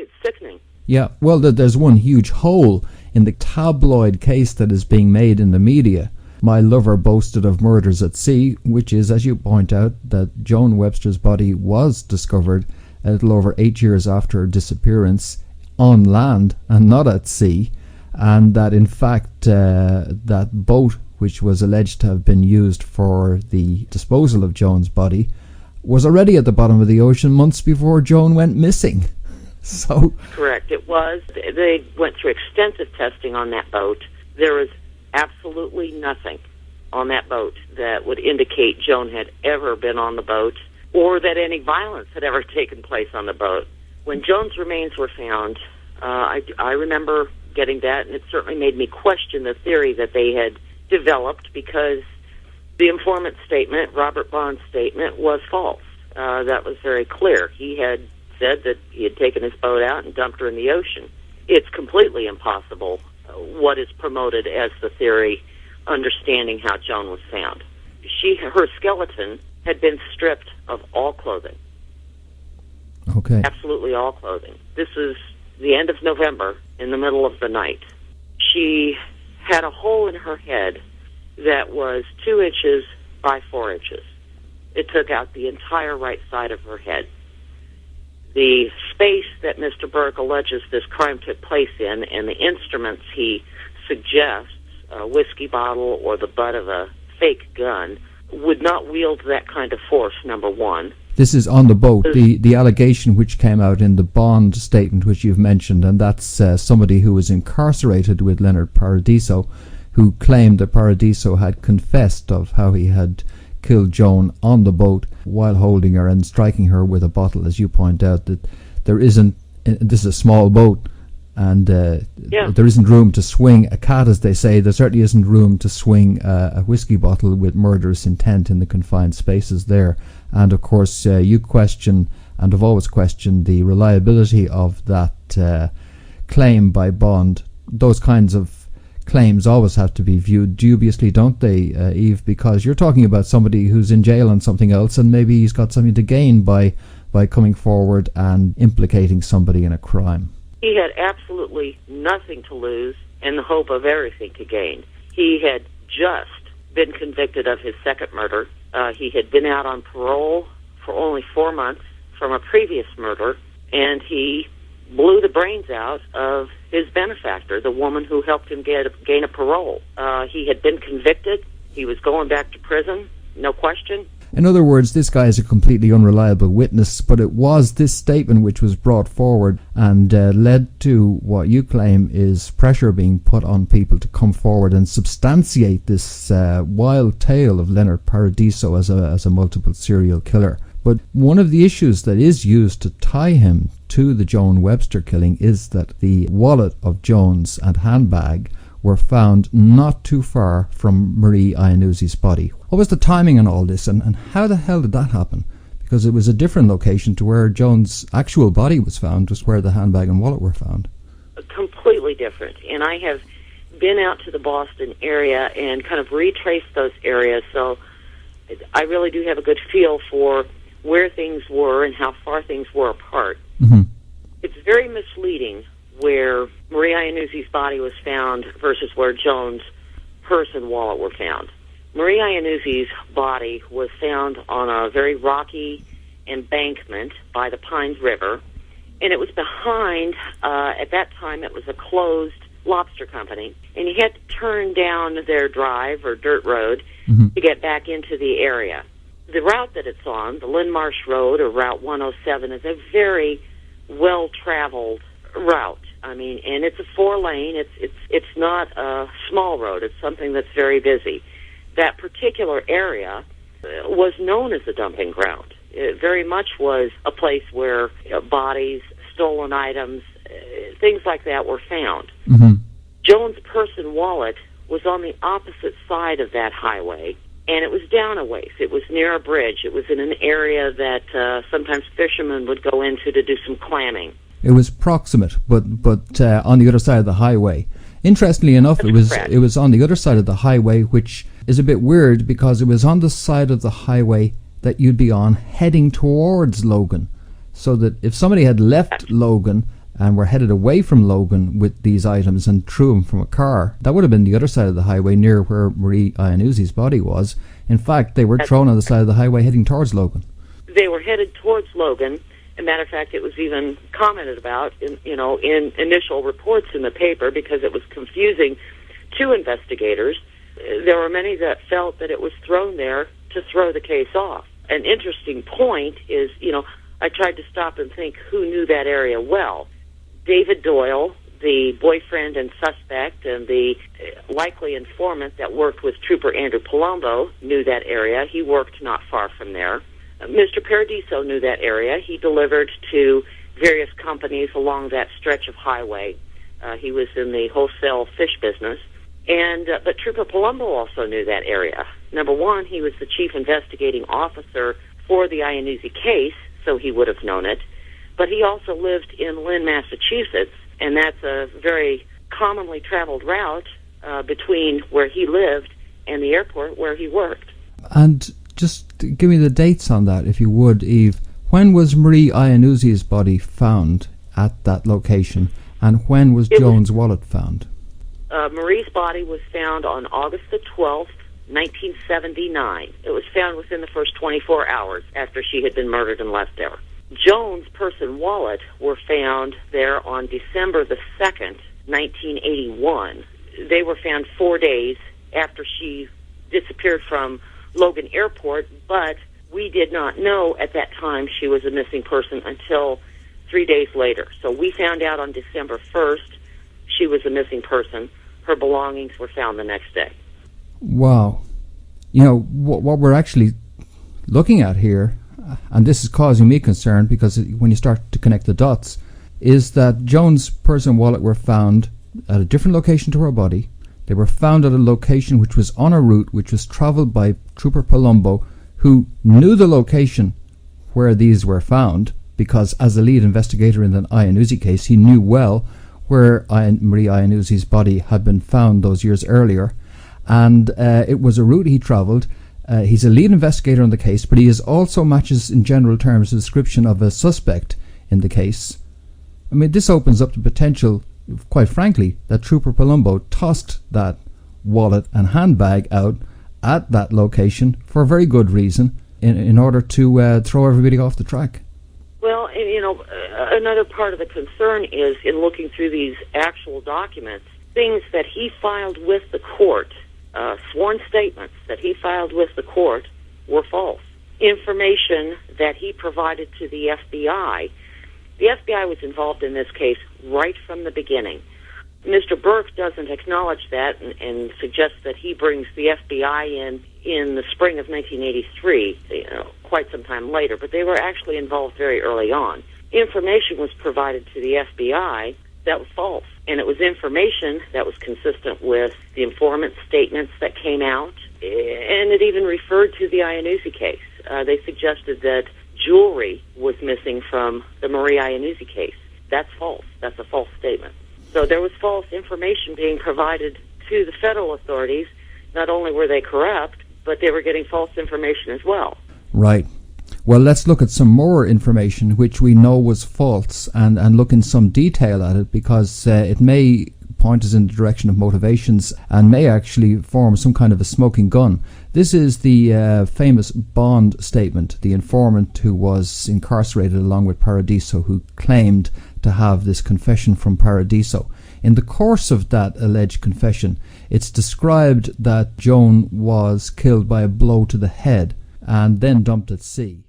It's sickening. Yeah, well, there's one huge hole in the tabloid case that is being made in the media. My lover boasted of murders at sea, which is, as you point out, that Joan Webster's body was discovered a little over 8 years after her disappearance on land and not at sea, and that in fact that boat, which was alleged to have been used for the disposal of Joan's body, was already at the bottom of the ocean months before Joan went missing. So correct, it was. They went through extensive testing on that boat. There was absolutely nothing on that boat that would indicate Joan had ever been on the boat or that any violence had ever taken place on the boat. When Joan's remains were found, I remember getting that, and it certainly made me question the theory that they had developed, because the informant's statement, Robert Bond's statement, was false. That was very clear. He had said that he had taken his boat out and dumped her in the ocean. It's completely impossible what is promoted as the theory, understanding how Joan was found. Her skeleton had been stripped of all clothing. Okay. Absolutely all clothing. This is the end of November, in the middle of the night. She had a hole in her head that was 2 inches by 4 inches. It took out the entire right side of her head. The space that Mr. Burke alleges this crime took place in, and the instruments he suggests, a whiskey bottle or the butt of a fake gun, would not wield that kind of force, number one. This is on the boat, the allegation which came out in the Bond statement which you've mentioned, and that's somebody who was incarcerated with Leonard Paradiso, who claimed that Paradiso had confessed of how he had killed Joan on the boat while holding her and striking her with a bottle. As you point out, that there isn't, this is a small boat, and there isn't room to swing a cat, as they say. There certainly isn't room to swing a whiskey bottle with murderous intent in the confined spaces there. And of course you question, and have always questioned, the reliability of that claim by Bond. Those kinds of claims always have to be viewed dubiously, don't they, Eve? Because you're talking about somebody who's in jail on something else, and maybe he's got something to gain by coming forward and implicating somebody in a crime. He had absolutely nothing to lose and the hope of everything to gain. He had just been convicted of his second murder. He had been out on parole for only 4 months from a previous murder, and he blew the brains out of his benefactor, the woman who helped him gain a parole. He had been convicted. He was going back to prison, no question. In other words, this guy is a completely unreliable witness, but it was this statement which was brought forward and led to what you claim is pressure being put on people to come forward and substantiate this wild tale of Leonard Paradiso as a multiple serial killer. But one of the issues that is used to tie him to the Joan Webster killing is that the wallet of Joan's and handbag were found not too far from Marie Iannuzzi's body. What was the timing on all this, and how the hell did that happen? Because it was a different location to where Joan's actual body was found, was where the handbag and wallet were found. Completely different. And I have been out to the Boston area and kind of retraced those areas, so I really do have a good feel for where things were and how far things were apart. Mm-hmm. It's very misleading where Marie Iannuzzi's body was found versus where Joan's purse and wallet were found. Marie Iannuzzi's body was found on a very rocky embankment by the Pines River, and it was behind, at that time it was a closed lobster company, and you had to turn down their drive or dirt road to get back into the area. The route that it's on, the Lynn Marsh Road or Route 107, is a very well-traveled route. I mean, and it's a 4-lane. It's not a small road. It's something that's very busy. That particular area was known as a dumping ground. It very much was a place where bodies, stolen items, things like that were found. Mm-hmm. Joan's purse and wallet was on the opposite side of that highway, and it was down a ways. It was near a bridge. It was in an area that sometimes fishermen would go into to do some clamming. It was proximate, but on the other side of the highway. Interestingly enough, it was on the other side of the highway, which is a bit weird because it was on the side of the highway that you'd be on heading towards Logan. So that if somebody had left Logan and were headed away from Logan with these items and threw them from a car. That would have been the other side of the highway, near where Marie Iannuzzi's body was. In fact, they were thrown on the side of the highway heading towards Logan. They were headed towards Logan. As a matter of fact, it was even commented about in initial reports in the paper because it was confusing to investigators. There were many that felt that it was thrown there to throw the case off. An interesting point is, I tried to stop and think who knew that area well. David Doyle, the boyfriend and suspect and the likely informant that worked with Trooper Andrew Palumbo, knew that area. He worked not far from there. Mr. Paradiso knew that area. He delivered to various companies along that stretch of highway. He was in the wholesale fish business. But Trooper Palumbo also knew that area. Number one, he was the chief investigating officer for the Iannuzzi case, so he would have known it. But he also lived in Lynn, Massachusetts, and that's a very commonly traveled route between where he lived and the airport where he worked. And just give me the dates on that, if you would, Eve. When was Marie Iannuzzi's body found at that location, and when was Joan's wallet found? Marie's body was found on August the 12th, 1979. It was found within the first 24 hours after she had been murdered and left there. Joan's purse and wallet were found there on December the 2nd, 1981. They were found 4 days after she disappeared from Logan Airport, but we did not know at that time she was a missing person until 3 days later. So we found out on December 1st she was a missing person. Her belongings were found the next day. Wow. What we're actually looking at here, and this is causing me concern because when you start to connect the dots, is that Joan's purse and wallet were found at a different location to her body. They were found at a location which was on a route which was travelled by Trooper Palumbo, who knew the location where these were found, because as a lead investigator in the Iannuzzi case, he knew well where Marie Iannuzzi's body had been found those years earlier. And it was a route he travelled. He's a lead investigator in the case, but he is also matches in general terms the description of a suspect in the case. I mean, this opens up the potential, quite frankly, that Trooper Palumbo tossed that wallet and handbag out at that location for a very good reason, in order to throw everybody off the track. Well, another part of the concern is in looking through these actual documents, things that he filed with the court, sworn statements that he filed with the court were false. Information that he provided to the FBI. The FBI was involved in this case right from the beginning. Mr. Burke doesn't acknowledge that and suggests that he brings the FBI in the spring of 1983, quite some time later, but they were actually involved very early on. Information was provided to the FBI that was false, and it was information that was consistent with the informant statements that came out, and it even referred to the Iannuzzi case. They suggested that jewelry was missing from the Marie Iannuzzi case. That's false. That's a false statement. So there was false information being provided to the federal authorities. Not only were they corrupt, but they were getting false information as well. Right. Well, let's look at some more information which we know was false and look in some detail at it, because it may point us in the direction of motivations and may actually form some kind of a smoking gun. This is the famous Bond statement, the informant who was incarcerated along with Paradiso, who claimed to have this confession from Paradiso. In the course of that alleged confession, it's described that Joan was killed by a blow to the head and then dumped at sea.